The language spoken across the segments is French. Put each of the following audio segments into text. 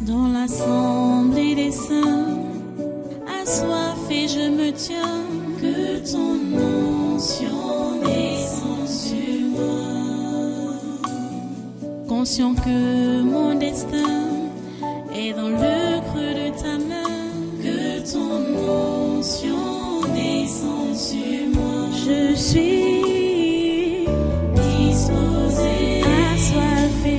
Dans l'assemblée des saints, assoiffé je me tiens, que ton onction descende sur moi. Conscient que mon destin est dans le creux de ta main, que ton onction descende sur moi. Je suis disposé, assoiffé,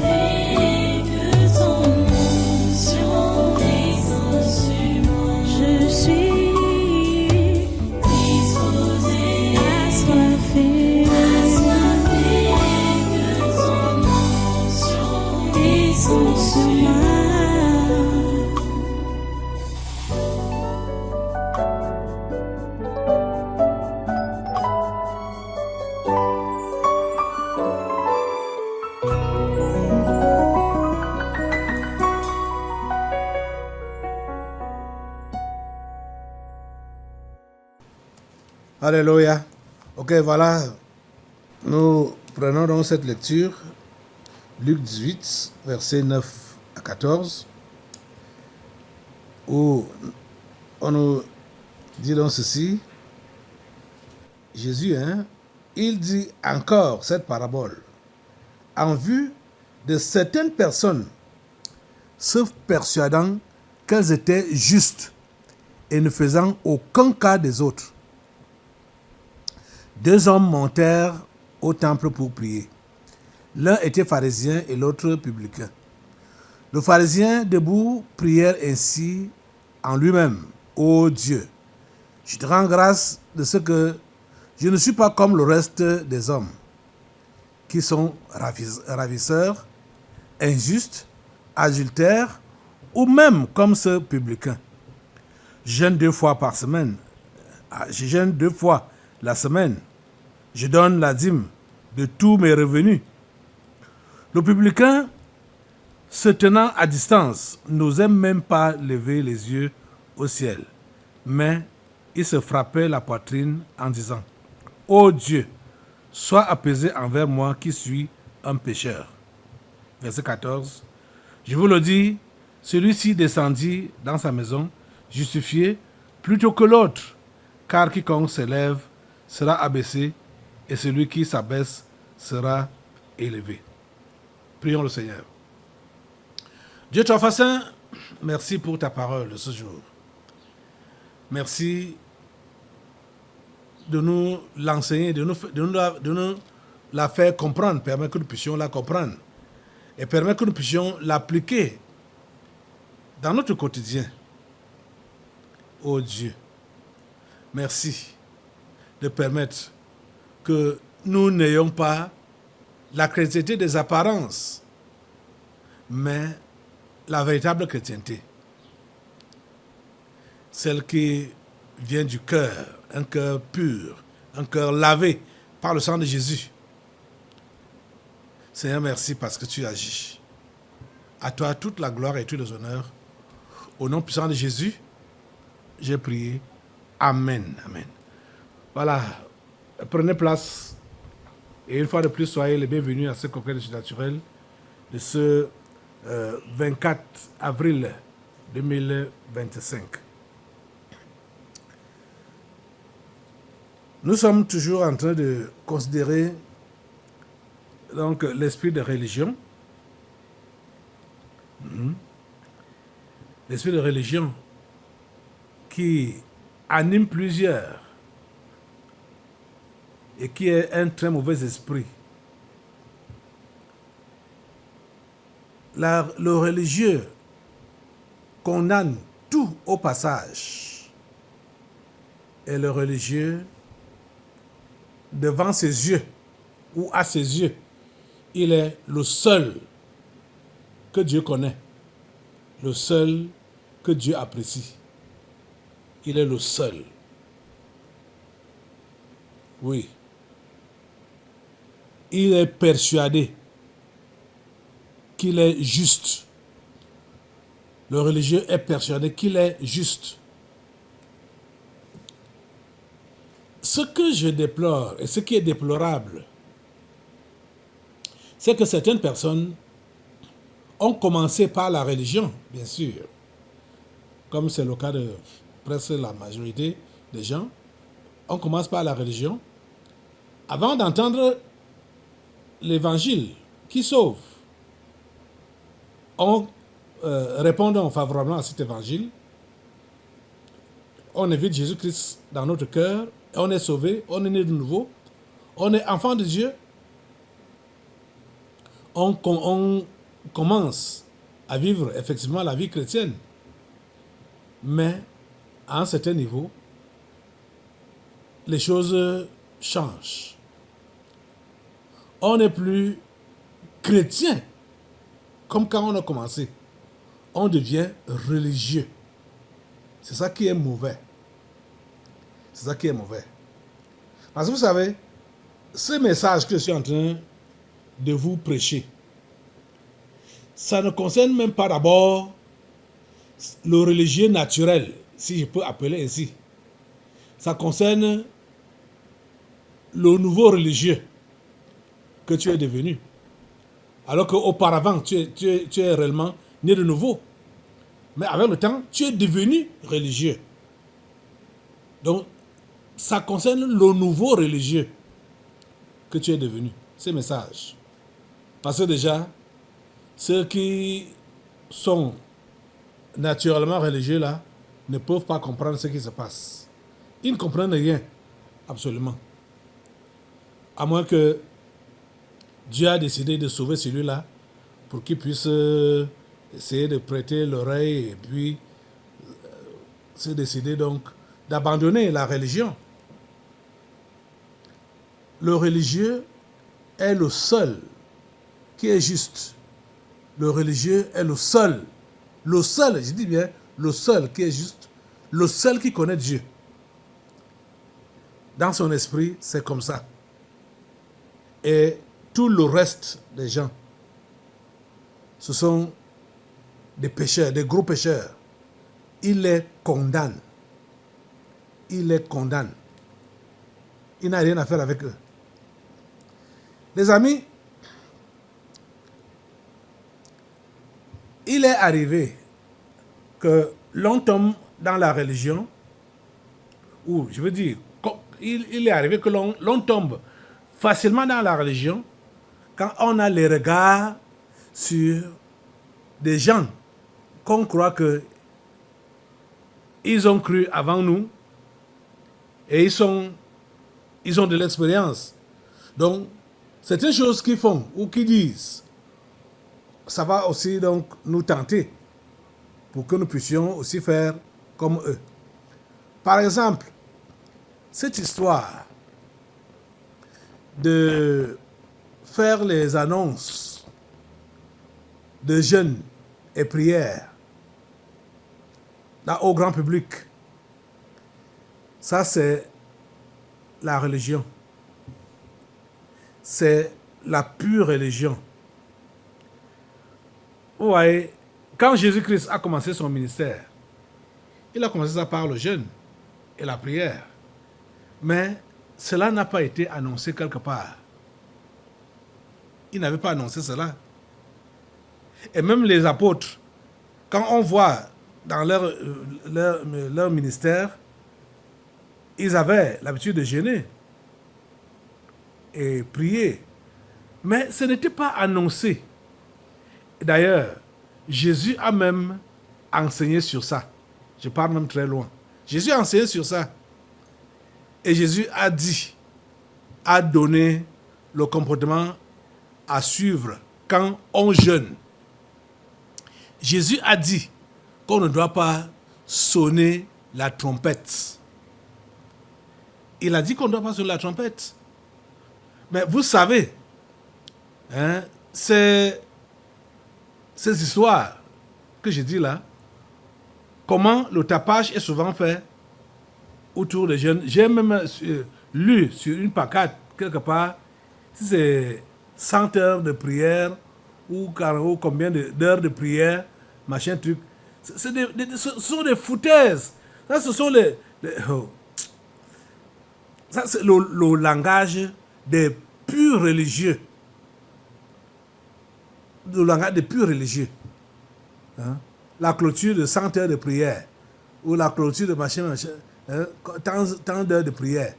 que ton onction descende sur moi. Je suis disposé, assoiffé, que ton onction descende sur moi. Alléluia. Ok, voilà. Nous prenons donc cette lecture. Luc 18, versets 9 à 14. Où on nous dit donc ceci. Jésus, il dit encore cette parabole en vue de certaines personnes se persuadant qu'elles étaient justes et ne faisant aucun cas des autres. Deux hommes montèrent au temple pour prier. L'un était pharisien et l'autre publicain. Le pharisien, debout, priait ainsi en lui-même. Ô Dieu, je te rends grâce de ce que je ne suis pas comme le reste des hommes, qui sont ravisseurs, injustes, adultères, ou même comme ce publicain. Je jeûne 2 fois par semaine. Je jeûne 2 fois la semaine. Je donne la dîme de tous mes revenus. Le publicain, se tenant à distance, n'osait même pas lever les yeux au ciel, mais il se frappait la poitrine en disant : Ô Dieu, sois apaisé envers moi qui suis un pécheur. Verset 14. Je vous le dis, celui-ci descendit dans sa maison justifié plutôt que l'autre, car quiconque s'élève sera abaissé et celui qui s'abaisse sera élevé. Prions le Seigneur. Dieu Très Saint, merci pour ta parole de ce jour. Merci de nous l'enseigner, de nous la faire comprendre, permettre que nous puissions la comprendre et permettre que nous puissions l'appliquer dans notre quotidien. Oh Dieu, merci de permettre que nous n'ayons pas la chrétienté des apparences, mais la véritable chrétienté. Celle qui vient du cœur, un cœur pur, un cœur lavé par le sang de Jésus. Seigneur, merci parce que tu agis. À toi toute la gloire et tous les honneurs. Au nom puissant de Jésus, j'ai prié. Amen. Amen. Voilà. Prenez place. Et une fois de plus, soyez les bienvenus à ce congrès de surnaturel de ce 24 avril 2025. Nous sommes toujours en train de considérer donc l'esprit de religion. L'esprit de religion qui anime plusieurs et qui est un très mauvais esprit. Le religieux condamne tout au passage. Et le religieux, devant ses yeux, ou à ses yeux, il est le seul que Dieu connaît, le seul que Dieu apprécie. Il est le seul. Oui. Il est persuadé qu'il est juste. Le religieux est persuadé qu'il est juste. Ce que je déplore et ce qui est déplorable, c'est que certaines personnes ont commencé par la religion, bien sûr, comme c'est le cas de presque la majorité des gens. On commence par la religion avant d'entendre l'évangile qui sauve. En répondant favorablement à cet évangile, on invite Jésus-Christ dans notre cœur, et on est sauvé, on est né de nouveau, on est enfant de Dieu. On commence à vivre effectivement la vie chrétienne. Mais à un certain niveau, les choses changent. On n'est plus chrétien comme quand on a commencé. On devient religieux. C'est ça qui est mauvais. C'est ça qui est mauvais. Parce que vous savez, ce message que je suis en train de vous prêcher, ça ne concerne même pas d'abord le religieux naturel, si je peux appeler ainsi. Ça concerne le nouveau religieux que tu es devenu. Alors qu'auparavant, tu es réellement né de nouveau. Mais avec le temps, tu es devenu religieux. Donc, ça concerne le nouveau religieux que tu es devenu. Ces messages. Parce que déjà, ceux qui sont naturellement religieux là, ne peuvent pas comprendre ce qui se passe. Ils ne comprennent rien, absolument. À moins que Dieu a décidé de sauver celui-là pour qu'il puisse essayer de prêter l'oreille et puis se décider donc d'abandonner la religion. Le religieux est le seul qui est juste. Le religieux est le seul, je dis bien, le seul qui est juste, le seul qui connaît Dieu. Dans son esprit, c'est comme ça. Et tout le reste des gens, ce sont des pécheurs, des gros pécheurs. Il les condamne. Il les condamne. Il n'a rien à faire avec eux. Les amis, il est arrivé que l'on tombe dans la religion, ou je veux dire, il est arrivé que l'on tombe facilement dans la religion quand on a les regards sur des gens qu'on croit que ils ont cru avant nous et ils ont de l'expérience. Donc, c'est une chose qu'ils font ou qu'ils disent. Ça va aussi donc nous tenter pour que nous puissions aussi faire comme eux. Par exemple, cette histoire de faire les annonces de jeûne et prières au grand public, ça c'est la religion. C'est la pure religion. Vous voyez, quand Jésus-Christ a commencé son ministère, il a commencé ça par le jeûne et la prière. Mais cela n'a pas été annoncé quelque part. Il n'avait pas annoncé cela. Et même les apôtres, quand on voit dans leur ministère, ils avaient l'habitude de jeûner et prier. Mais ce n'était pas annoncé. D'ailleurs, Jésus a même enseigné sur ça. Je parle même très loin. Jésus a enseigné sur ça. Et Jésus a dit, a donné le comportement à suivre quand on jeûne. Jésus a dit qu'on ne doit pas sonner la trompette. Il a dit qu'on ne doit pas sonner la trompette. Mais vous savez, hein, ces histoires que j'ai dit là, comment le tapage est souvent fait autour des jeunes. J'ai même lu sur une pancarte quelque part, si c'est 100 heures de prière ou combien d'heures de prière, machin truc. Ce sont des foutaises. Ça, ce sont ça, c'est le langage des purs religieux. le langage des purs religieux. Hein? La clôture de 100 heures de prière, ou la clôture de machin, hein? tant d'heures de prière.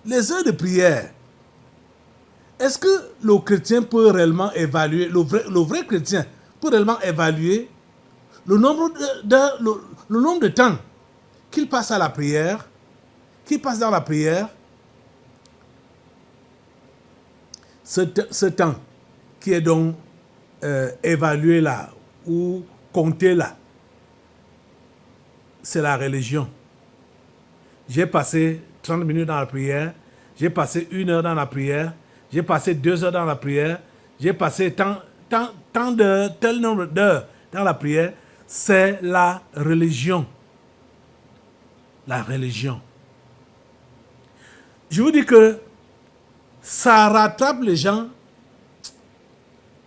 Les heures de prière, est-ce que le chrétien peut réellement évaluer, le vrai chrétien peut réellement évaluer le nombre le nombre de temps qu'il passe à la prière, qu'il passe dans la prière, ce temps qui est donc évalué là, ou compté là, c'est la religion. J'ai passé 30 minutes dans la prière, j'ai passé 1 heure dans la prière, j'ai passé 2 heures dans la prière, j'ai passé tel nombre d'heures dans la prière. C'est la religion. La religion. Je vous dis que ça rattrape les gens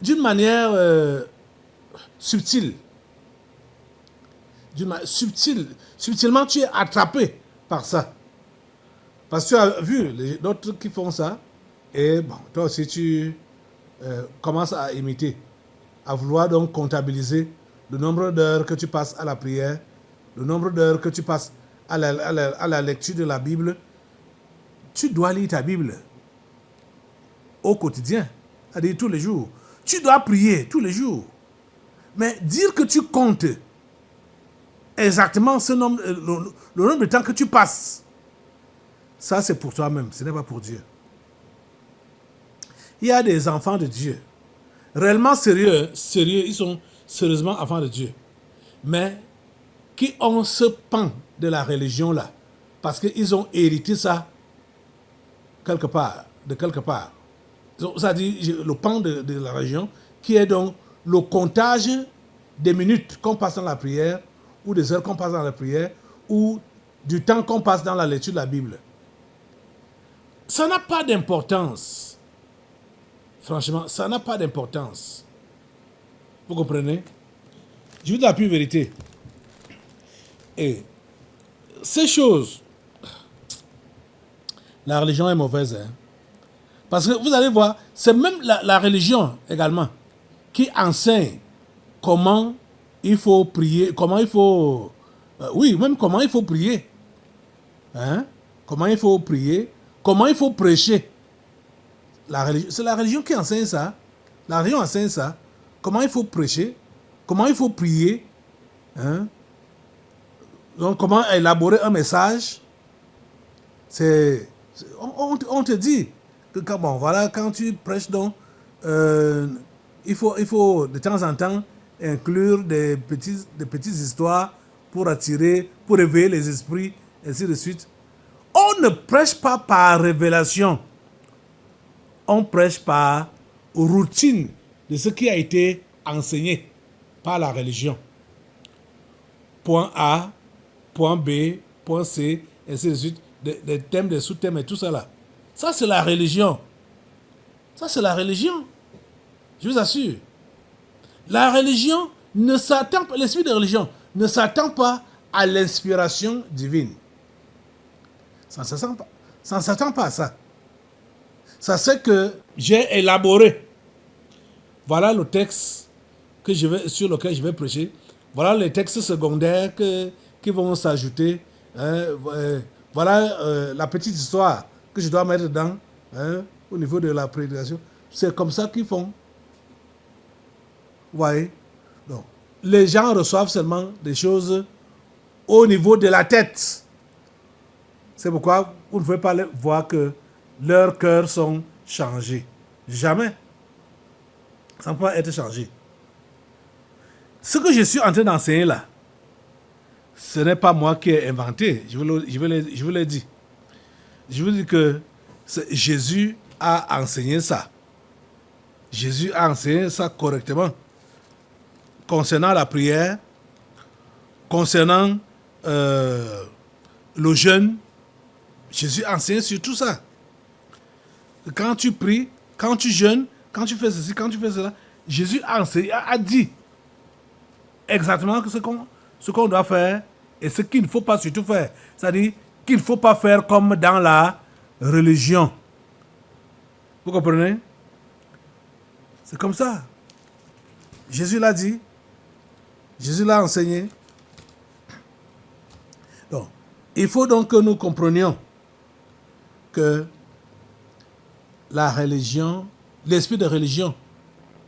d'une manière subtile. Subtilement, tu es attrapé par ça. Parce que tu as vu d'autres qui font ça. Et bon, toi aussi, tu commences à imiter, à vouloir donc comptabiliser le nombre d'heures que tu passes à la prière, le nombre d'heures que tu passes à la lecture de la Bible. Tu dois lire ta Bible au quotidien, c'est-à-dire tous les jours. Tu dois prier tous les jours. Mais dire que tu comptes exactement ce nombre, le nombre de temps que tu passes, ça c'est pour toi-même, ce n'est pas pour Dieu. Il y a des enfants de Dieu, réellement sérieux, ils sont sérieusement enfants de Dieu, mais qui ont ce pan de la religion là, parce qu'ils ont hérité ça de quelque part. Ça dit le pan de la religion, qui est donc le comptage des minutes qu'on passe dans la prière, ou des heures qu'on passe dans la prière, ou du temps qu'on passe dans la lecture de la Bible. Ça n'a pas d'importance. Franchement, ça n'a pas d'importance. Vous comprenez? Je vous dis la pure vérité. Et ces choses, la religion est mauvaise. Hein? Parce que vous allez voir, c'est même la religion également qui enseigne comment il faut prier, comment il faut... comment il faut prier. Hein? Comment il faut prier, comment il faut prêcher. C'est la religion qui enseigne ça. La religion enseigne ça. Comment il faut prêcher, comment il faut prier. Hein? Donc, comment élaborer un message. On te dit que quand tu prêches, donc, il faut de temps en temps inclure des petites histoires pour attirer, pour réveiller les esprits, ainsi de suite. On ne prêche pas par révélation. On prêche par routine de ce qui a été enseigné par la religion. Point A, point B, point C, ainsi de suite, des thèmes, des sous-thèmes et tout ça là. Ça, c'est la religion. Ça, c'est la religion. Je vous assure. La religion ne s'attend pas, l'esprit de religion ne s'attend pas à l'inspiration divine. Ça ne s'attend pas à ça. Ça c'est que j'ai élaboré. Voilà le texte sur lequel je vais prêcher. Voilà les textes secondaires qui vont s'ajouter. Voilà la petite histoire que je dois mettre dedans au niveau de la prédication. C'est comme ça qu'ils font. Vous voyez? Donc, les gens reçoivent seulement des choses au niveau de la tête. C'est pourquoi vous ne pouvez pas voir que leurs cœurs sont changés. Jamais. Ça ne peut pas être changé. Ce que je suis en train d'enseigner là, ce n'est pas moi qui ai inventé. Je vous l'ai dit. Je vous dis que Jésus a enseigné ça. Jésus a enseigné ça correctement. Concernant la prière, concernant le jeûne, Jésus a enseigné sur tout ça. Quand tu pries, quand tu jeûnes, quand tu fais ceci, quand tu fais cela, Jésus a enseigné, a dit exactement ce qu'on doit faire et ce qu'il ne faut pas surtout faire. C'est-à-dire qu'il ne faut pas faire comme dans la religion. Vous comprenez? C'est comme ça. Jésus l'a dit. Jésus l'a enseigné. Donc, il faut donc que nous comprenions que la religion, l'esprit de religion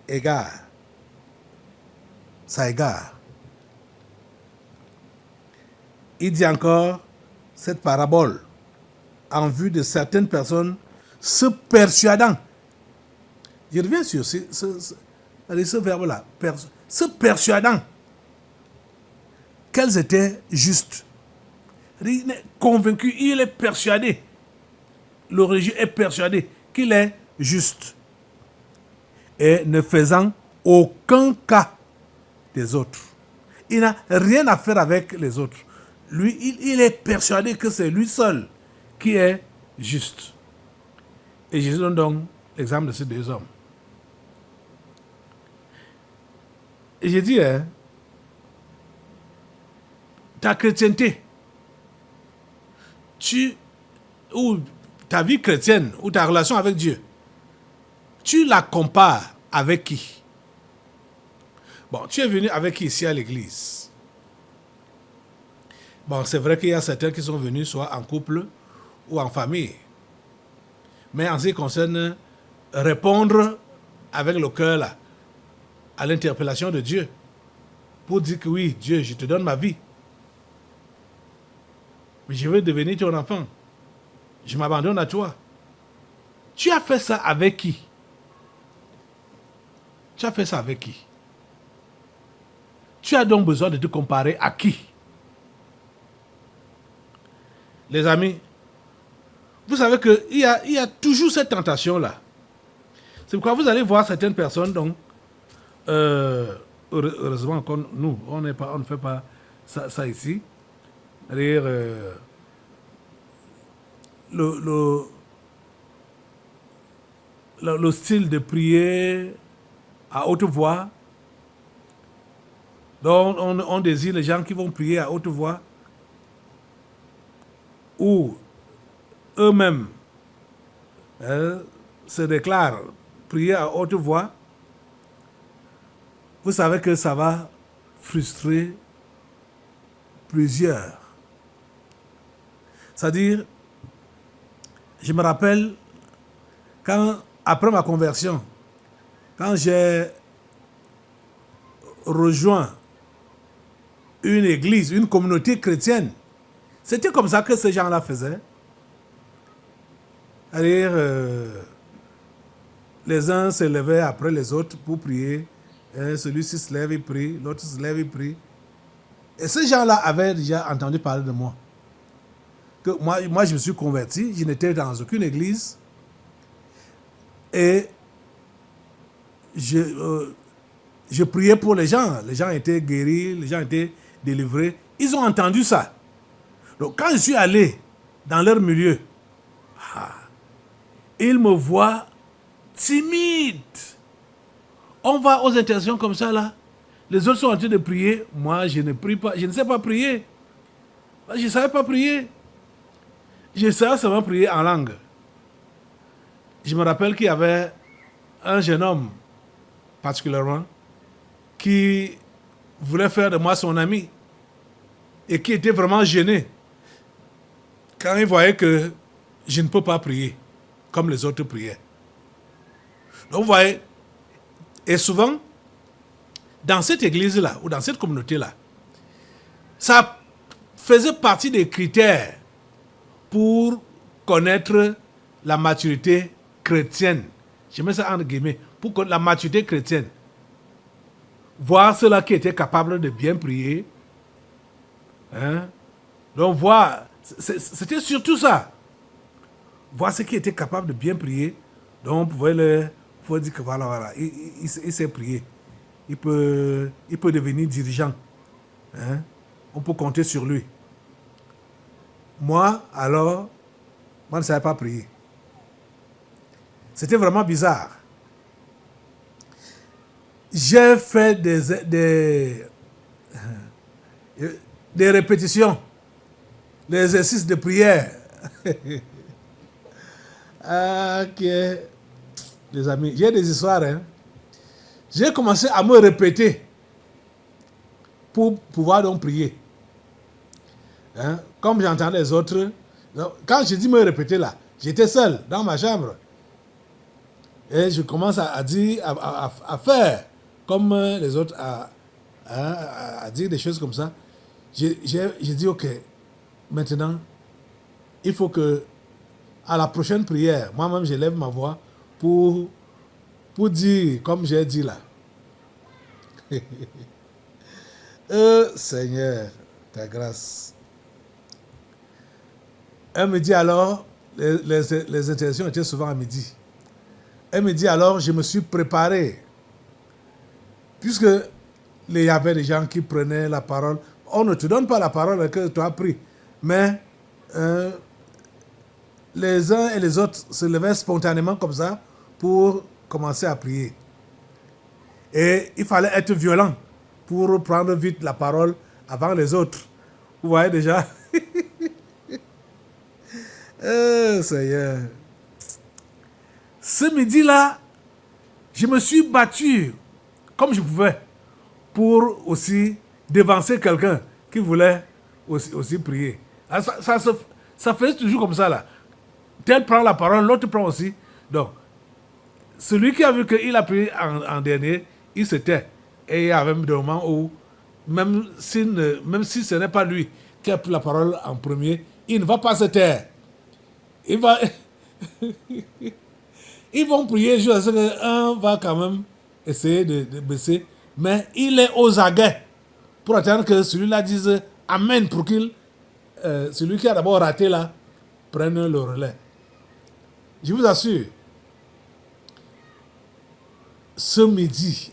égare. Ça égare. Il dit encore cette parabole en vue de certaines personnes se persuadant. Je reviens sur ce verbe-là. Se persuadant qu'elles étaient justes. Il est convaincu, il est persuadé. Le religieux est persuadé qu'il est juste. Et ne faisant aucun cas des autres. Il n'a rien à faire avec les autres. Lui, il est persuadé que c'est lui seul qui est juste. Et Jésus donne donc l'exemple de ces deux hommes. Et j'ai dit, ta chrétienté, ou ta vie chrétienne, ou ta relation avec Dieu, tu la compares avec qui? Bon, tu es venu avec qui ici à l'église? Bon, c'est vrai qu'il y a certains qui sont venus soit en couple ou en famille. Mais en ce qui concerne répondre avec le cœur là, à l'interpellation de Dieu, pour dire que oui, Dieu, je te donne ma vie. Mais je veux devenir ton enfant. Je m'abandonne à toi. Tu as fait ça avec qui? Tu as fait ça avec qui? Tu as donc besoin de te comparer à qui? Les amis, vous savez qu'il y a toujours cette tentation-là. C'est pourquoi vous allez voir certaines personnes, donc, heureusement, nous, on ne fait pas ça ici. C'est-à-dire, le style de prier à haute voix, donc on désire les gens qui vont prier à haute voix, ou eux-mêmes se déclarent prier à haute voix. Vous savez que ça va frustrer plusieurs. C'est-à-dire, je me rappelle, après ma conversion, quand j'ai rejoint une église, une communauté chrétienne, c'était comme ça que ces gens-là faisaient. C'est-à-dire, les uns se levaient après les autres pour prier. Celui-ci se lève, il prie. L'autre se lève, il prie. Et ces gens-là avaient déjà entendu parler de moi. Que moi, je me suis converti. Je n'étais dans aucune église. Et je priais pour les gens. Les gens étaient guéris, les gens étaient délivrés. Ils ont entendu ça. Donc, quand je suis allé dans leur milieu, ils me voient timide. On va aux intercessions comme ça, là. Les autres sont en train de prier. Moi, je ne prie pas. Je ne sais pas prier. Je ne savais pas prier. Je savais seulement prier en langue. Je me rappelle qu'il y avait un jeune homme, particulièrement, qui voulait faire de moi son ami et qui était vraiment gêné quand il voyait que je ne peux pas prier comme les autres priaient. Donc, vous voyez, et souvent, dans cette église-là, ou dans cette communauté-là, ça faisait partie des critères pour connaître la maturité chrétienne. Je mets ça entre guillemets, pour connaître la maturité chrétienne. Voir ceux-là qui étaient capables de bien prier. Donc, voir, c'était surtout ça. Voir ceux qui étaient capables de bien prier. Donc, on pouvait dire que voilà, il sait prier. Il peut devenir dirigeant. On peut compter sur lui. Moi, alors, moi ne savais pas prier. C'était vraiment bizarre. J'ai fait des répétitions, des exercices de prière. Ok. Les amis, j'ai des histoires. j'ai commencé à me répéter pour pouvoir donc prier. Hein? Comme j'entends les autres, quand je dis me répéter là, j'étais seul dans ma chambre. Et je commence à dire, à faire comme les autres, à dire des choses comme ça. J'ai dit, ok, maintenant, il faut que, à la prochaine prière, moi-même, je lève ma voix pour dire, comme j'ai dit là. Seigneur, ta grâce. Un midi alors, les interactions étaient souvent à midi. Un midi alors, je me suis préparé. Puisque il y avait des gens qui prenaient la parole. On ne te donne pas la parole que tu as pris. Mais les uns et les autres se levaient spontanément comme ça pour commencer à prier. Et il fallait être violent pour prendre vite la parole avant les autres. Vous voyez déjà? Seigneur. Ce midi-là, je me suis battu comme je pouvais pour aussi devancer quelqu'un qui voulait aussi prier. Ça fait toujours comme ça là. Tel prend la parole, l'autre prend aussi. Donc, celui qui a vu qu'il a prié en dernier, il se tait. Et il y avait des moments où, même si ce n'est pas lui qui a pris la parole en premier, il ne va pas se taire. Il va... Ils vont prier jusqu'à ce qu'un va quand même essayer de baisser. Mais il est aux aguets pour attendre que celui-là dise Amen pour qu'il, celui qui a d'abord raté là, prenne le relais. Je vous assure, ce midi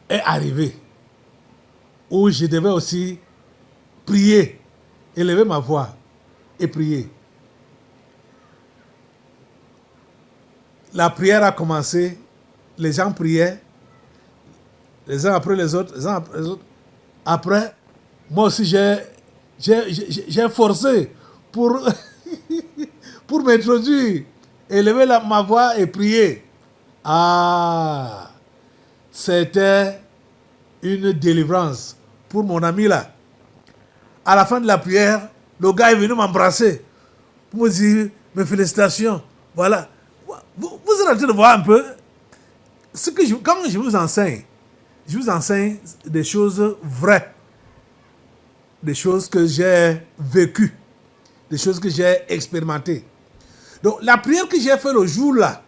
est arrivé où je devais aussi prier, élever ma voix et prier. La prière a commencé, les gens priaient, les uns après les autres, les uns après les autres. Après, moi aussi j'ai forcé pour, pour m'introduire, élever ma voix et prier. Ah, c'était une délivrance pour mon ami là. À la fin de la prière, le gars est venu m'embrasser pour me dire mes félicitations. Voilà. Vous êtes en train de voir un peu ce que quand je vous enseigne des choses vraies, des choses que j'ai vécues, des choses que j'ai expérimentées. Donc la prière que j'ai faite le jour-là,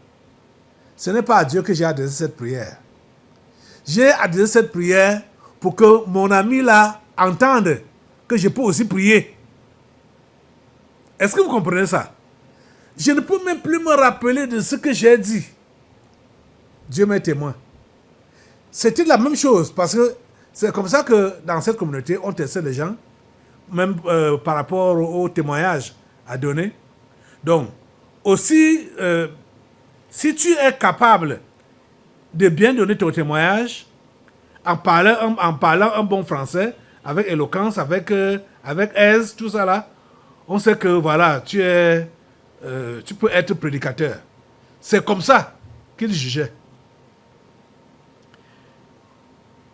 ce n'est pas à Dieu que j'ai adressé cette prière. J'ai adressé cette prière pour que mon ami là entende que je peux aussi prier. Est-ce que vous comprenez ça? Je ne peux même plus me rappeler de ce que j'ai dit. Dieu m'est témoin. C'était la même chose parce que c'est comme ça que dans cette communauté, on testait les gens, même par rapport au témoignage à donner. Donc, aussi, si tu es capable de bien donner ton témoignage, en parlant un bon français, avec éloquence, avec aise, tout ça là, on sait que voilà, tu peux être prédicateur. C'est comme ça qu'il jugeait.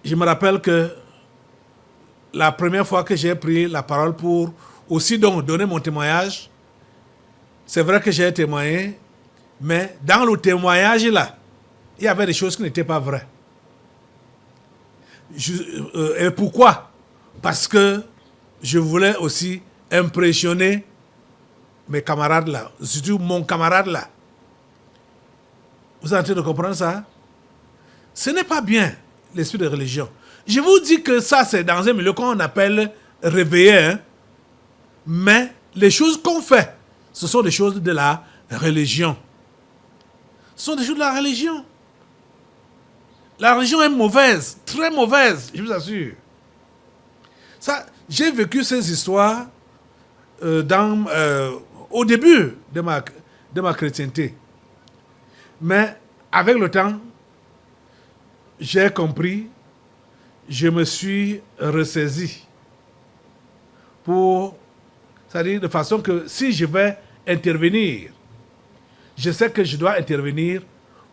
Je me rappelle que la première fois que j'ai pris la parole pour aussi donc donner mon témoignage, c'est vrai que j'ai témoigné, mais dans le témoignage là, il y avait des choses qui n'étaient pas vraies. Et pourquoi? Parce que je voulais aussi impressionner mes camarades là, surtout mon camarade là. Vous êtes en train de comprendre ça? Ce n'est pas bien, l'esprit de religion. Je vous dis que ça, c'est dans un milieu qu'on appelle réveillé. Hein? Mais les choses qu'on fait, ce sont des choses de la religion. Ce sont des choses de la religion. La religion est mauvaise, très mauvaise, je vous assure. Ça, j'ai vécu ces histoires au début de ma chrétienté. Mais avec le temps, j'ai compris, je me suis ressaisi c'est-à-dire de façon que si je vais intervenir, je sais que je dois intervenir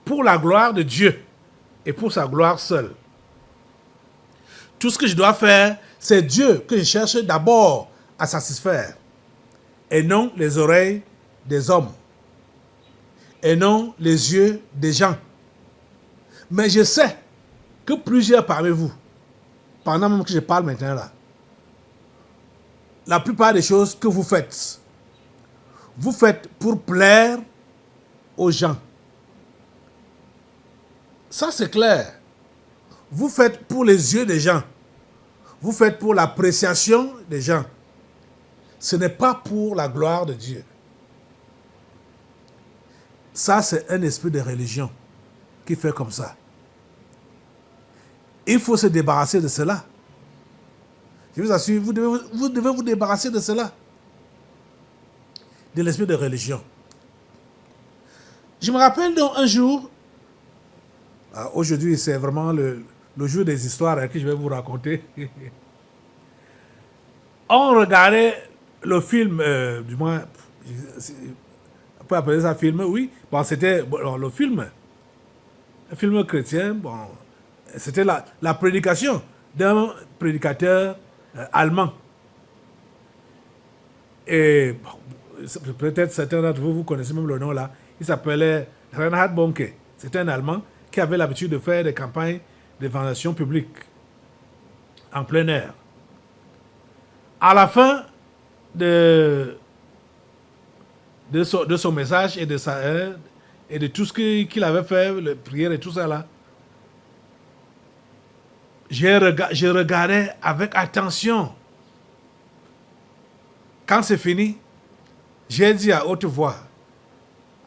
pour la gloire de Dieu et pour sa gloire seule. Tout ce que je dois faire, c'est Dieu que je cherche d'abord à satisfaire, et non les oreilles des hommes, et non les yeux des gens. Mais je sais que plusieurs parmi vous, pendant même que je parle maintenant là, la plupart des choses que vous faites pour plaire aux gens. Ça c'est clair. Vous faites pour les yeux des gens. Vous faites pour l'appréciation des gens. Ce n'est pas pour la gloire de Dieu. Ça, c'est un esprit de religion qui fait comme ça. Il faut se débarrasser de cela. Je vous assure, vous devez vous débarrasser de cela. De l'esprit de religion. Je me rappelle donc un jour, aujourd'hui c'est vraiment le jour des histoires que je vais vous raconter. On regardait le film, du moins, on peut appeler ça film, oui. Bon, c'était le film, un film chrétien, bon, c'était la prédication d'un prédicateur allemand. Et bon, peut-être certains d'entre vous connaissez même le nom là. Il s'appelait Reinhard Bonke. C'était un Allemand qui avait l'habitude de faire des campagnes d'évangélisation publique en plein air. À la fin de son message et de tout ce qu'il avait fait, les prières et tout ça là, je regardais avec attention. Quand c'est fini, j'ai dit à haute voix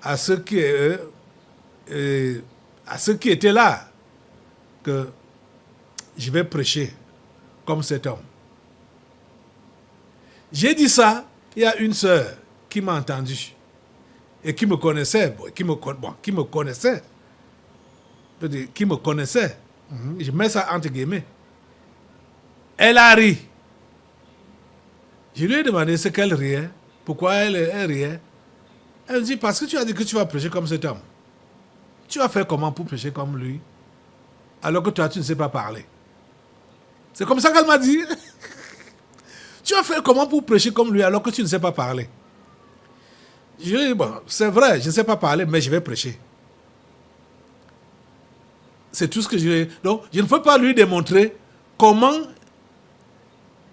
à ceux qui étaient là que je vais prêcher comme cet homme. J'ai dit ça, il y a une sœur qui m'a entendu et qui me connaissait, qui me connaissait. Je mets ça entre guillemets. Elle a ri. Je lui ai demandé ce qu'elle riait, pourquoi elle riait. Elle me dit, parce que tu as dit que tu vas prêcher comme cet homme. Tu vas faire comment pour prêcher comme lui, alors que toi, tu ne sais pas parler. C'est comme ça qu'elle m'a dit. Tu vas faire comment pour prêcher comme lui, alors que tu ne sais pas parler. Je lui ai dit, bon, c'est vrai, je ne sais pas parler, mais je vais prêcher. C'est tout ce que je lui ai dit. Donc, je ne peux pas lui démontrer comment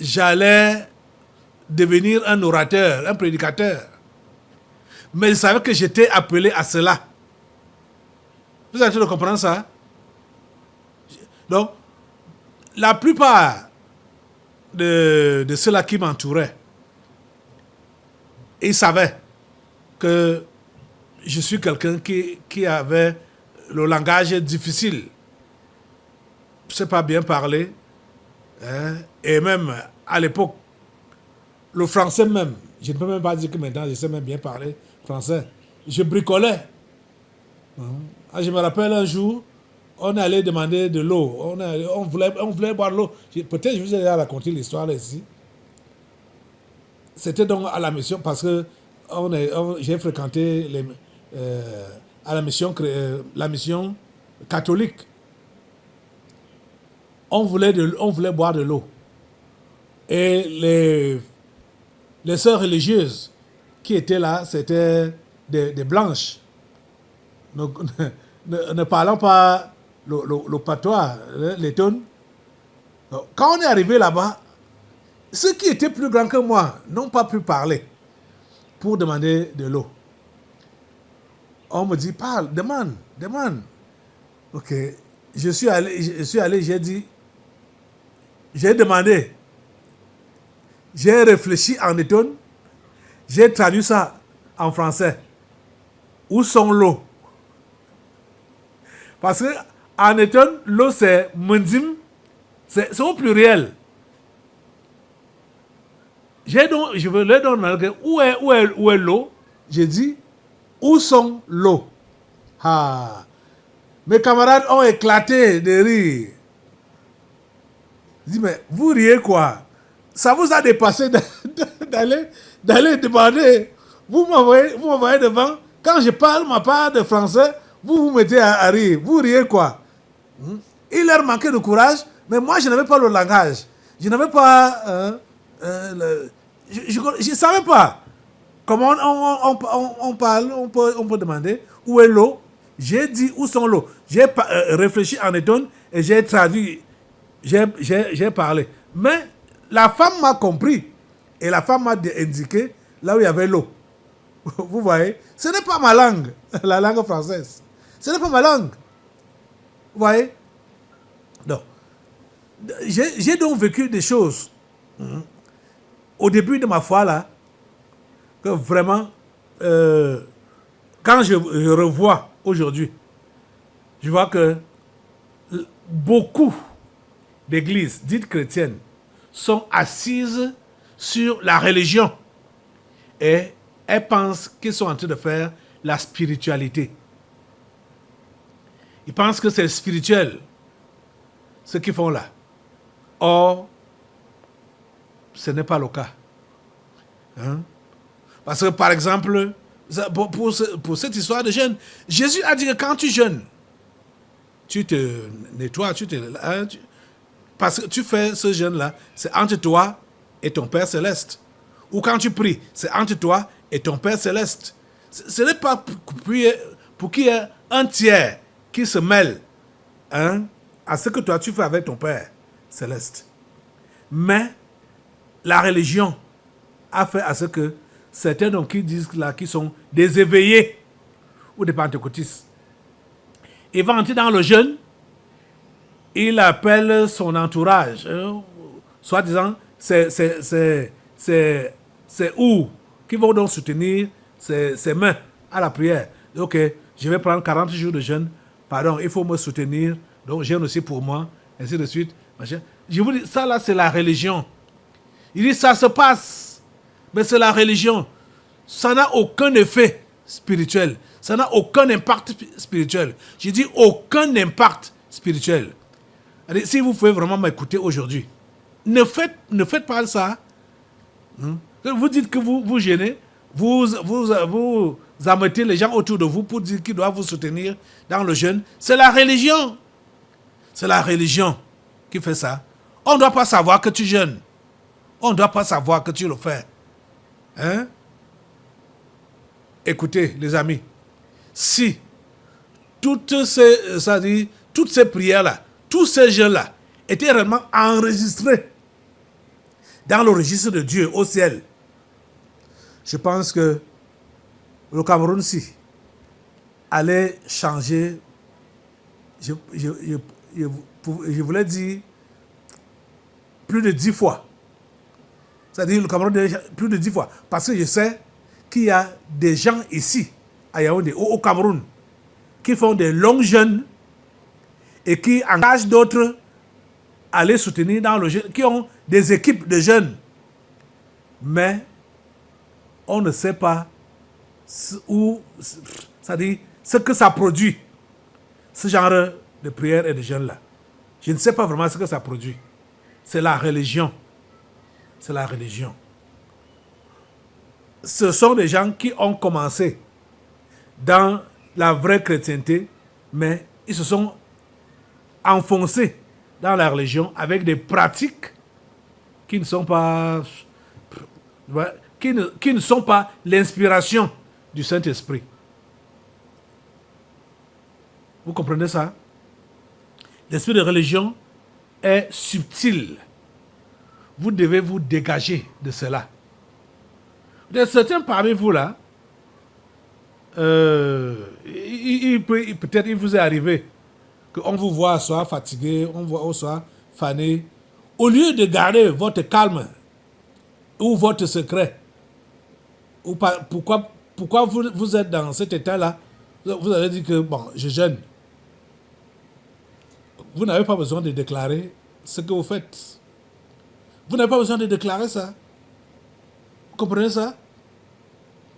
j'allais devenir un orateur, un prédicateur. Mais je savais que j'étais appelé à cela. Vous êtes en train de comprendre ça? Donc, la plupart de ceux-là qui m'entouraient, ils savaient que je suis quelqu'un qui avait le langage difficile. Je ne sais pas bien parler. Hein? Et même à l'époque, le français même, je ne peux même pas dire que maintenant je sais même bien parler français. Je bricolais. Je me rappelle un jour, on allait demander de l'eau. On voulait boire de l'eau. Peut-être je vous ai déjà raconté l'histoire ici. C'était donc à la mission, parce que j'ai fréquenté à la mission catholique. On voulait boire de l'eau. Et les sœurs religieuses qui étaient là, c'était des blanches. Ne parlant pas le patois, les tonnes. Quand on est arrivé là-bas, ceux qui étaient plus grands que moi n'ont pas pu parler pour demander de l'eau. On me dit, parle, demande. Ok. Je suis allé, j'ai demandé. J'ai réfléchi en étonne. J'ai traduit ça en français. Où sont l'eau? Parce que en étonne, l'eau c'est mundim, c'est au pluriel. Je veux leur demander où est l'eau. J'ai dit, où sont l'eau? Ah. Mes camarades ont éclaté de rire. Je dis, mais vous riez quoi? Ça vous a dépassé d'aller demander. Vous m'envoyez devant. Quand je parle ma part de français, vous mettez à rire. Vous riez quoi? Il leur manquait de courage, mais moi, je n'avais pas le langage. Je n'avais pas... je ne savais pas comment on parle, on peut demander où est l'eau. J'ai dit où sont l'eau. J'ai réfléchi en étonne et j'ai traduit, j'ai parlé. Mais la femme m'a compris et la femme m'a indiqué là où il y avait l'eau. Vous voyez, ce n'est pas ma langue, la langue française. Ce n'est pas ma langue. Vous voyez? Donc, j'ai donc vécu des choses au début de ma foi là, que vraiment, quand je revois aujourd'hui, je vois que beaucoup d'églises dites chrétiennes sont assises sur la religion et elles pensent qu'ils sont en train de faire la spiritualité. Ils pensent que c'est spirituel ce qu'ils font là. Or, ce n'est pas le cas. Hein? Parce que, par exemple, pour cette histoire de jeûne, Jésus a dit que quand tu jeûnes, tu te nettoies, parce que tu fais ce jeûne-là, c'est entre toi et ton Père Céleste. Ou quand tu pries, c'est entre toi et ton Père Céleste. Ce n'est pas pour qu'il y ait un tiers qui se mêle à ce que toi tu fais avec ton Père Céleste. Mais la religion a fait à ce que certains donc qui disent là, qui sont des éveillés ou des pentecôtistes, ils vont entrer dans le jeûne, il appelle son entourage, soit disant c'est où qui vont donc soutenir ses mains à la prière. Ok, je vais prendre 40 jours de jeûne, pardon, il faut me soutenir, donc jeûne aussi pour moi, ainsi de suite. Machin. Je vous dis, ça là c'est la religion. Il dit ça se passe, mais c'est la religion. Ça n'a aucun effet spirituel. Ça n'a aucun impact spirituel. Je dis aucun impact spirituel. Allez, si vous pouvez vraiment m'écouter aujourd'hui, ne faites pas ça. Vous dites que vous gênez, vous ameutez les gens autour de vous pour dire qu'ils doivent vous soutenir dans le jeûne. C'est la religion. C'est la religion qui fait ça. On ne doit pas savoir que tu jeûnes. On ne doit pas savoir que tu le fais. Hein? Écoutez, les amis, si toutes ces prières-là, tous ces jeûnes-là étaient réellement enregistrés dans le registre de Dieu au ciel, je pense que le Cameroun-ci allait changer, je voulais dire, plus de 10 fois. C'est-à-dire le Cameroun plus de 10 fois. Parce que je sais qu'il y a des gens ici, à Yaoundé, au Cameroun, qui font des longs jeûnes et qui engagent d'autres à les soutenir dans le jeûne, qui ont des équipes de jeunes. Mais on ne sait pas où, c'est-à-dire ce que ça produit, ce genre de prière et de jeûne-là. Je ne sais pas vraiment ce que ça produit. C'est la religion. C'est la religion. Ce sont des gens qui ont commencé dans la vraie chrétienté, mais ils se sont enfoncés dans la religion avec des pratiques qui ne sont pas, qui ne sont pas l'inspiration du Saint-Esprit. Vous comprenez ça? L'esprit de religion est subtil. Vous devez vous dégager de cela. Certains parmi vous là, peut-être il vous est arrivé qu'on vous voit soit fatigué, on voit soit fané. Au lieu de garder votre calme ou votre secret, ou pourquoi vous êtes dans cet état-là, vous allez dire que bon, je jeûne. Vous n'avez pas besoin de déclarer ce que vous faites. Vous n'avez pas besoin de déclarer ça. Vous comprenez ça?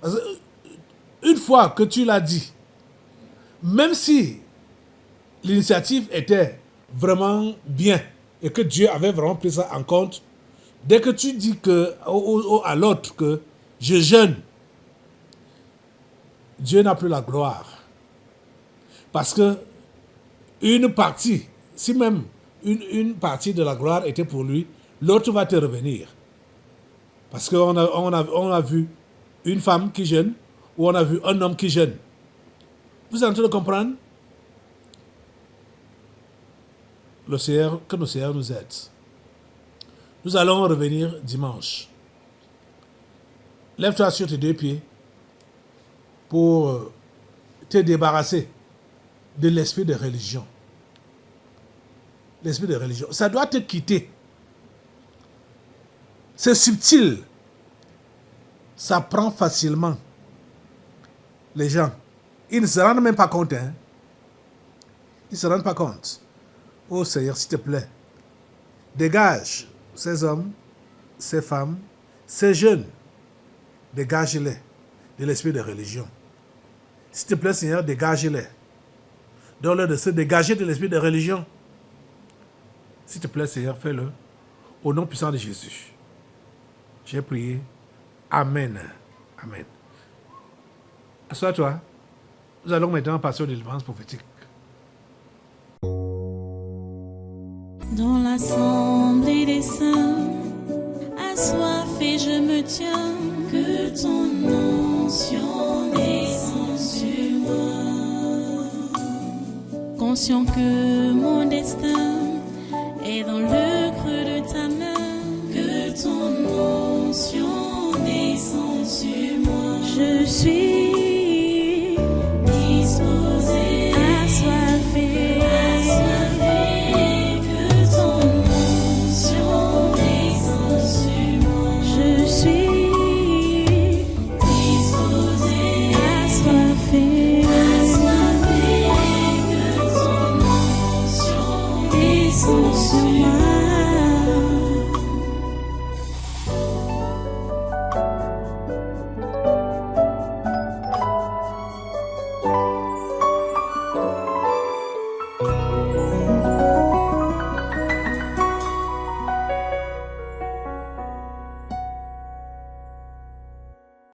Parce que une fois que tu l'as dit, même si l'initiative était vraiment bien et que Dieu avait vraiment pris ça en compte, dès que tu dis à l'autre que je jeûne, Dieu n'a plus la gloire. Parce que une partie si même une partie de la gloire était pour lui, l'autre va te revenir. Parce qu'on a vu une femme qui jeûne ou on a vu un homme qui jeûne. Vous êtes en train de comprendre? Que le Seigneur nous aide. Nous allons revenir dimanche. Lève-toi sur tes deux pieds pour te débarrasser de l'esprit de religion. L'esprit de religion. Ça doit te quitter. C'est subtil. Ça prend facilement les gens. Ils ne se rendent même pas compte. Hein? Ils ne se rendent pas compte. Oh Seigneur, s'il te plaît, dégage ces hommes, ces femmes, ces jeunes. Dégage-les de l'esprit de religion. S'il te plaît, Seigneur, dégage-les. Donne-leur de se dégager de l'esprit de religion. S'il te plaît, Seigneur, fais-le. Au nom puissant de Jésus. J'ai prié. Amen. Amen. Assois-toi. Nous allons maintenant passer aux délivrances prophétiques. Dans l'assemblée des saints, assoiffé je me tiens, que ton onction descende sur moi. Conscient que mon destin est dans le creux de ta main, que ton onction descende sur moi. Je suis disposé, assoiffé, que ton onction descende sur moi. Je suis disposé, assoiffé, que ton onction descende sur moi.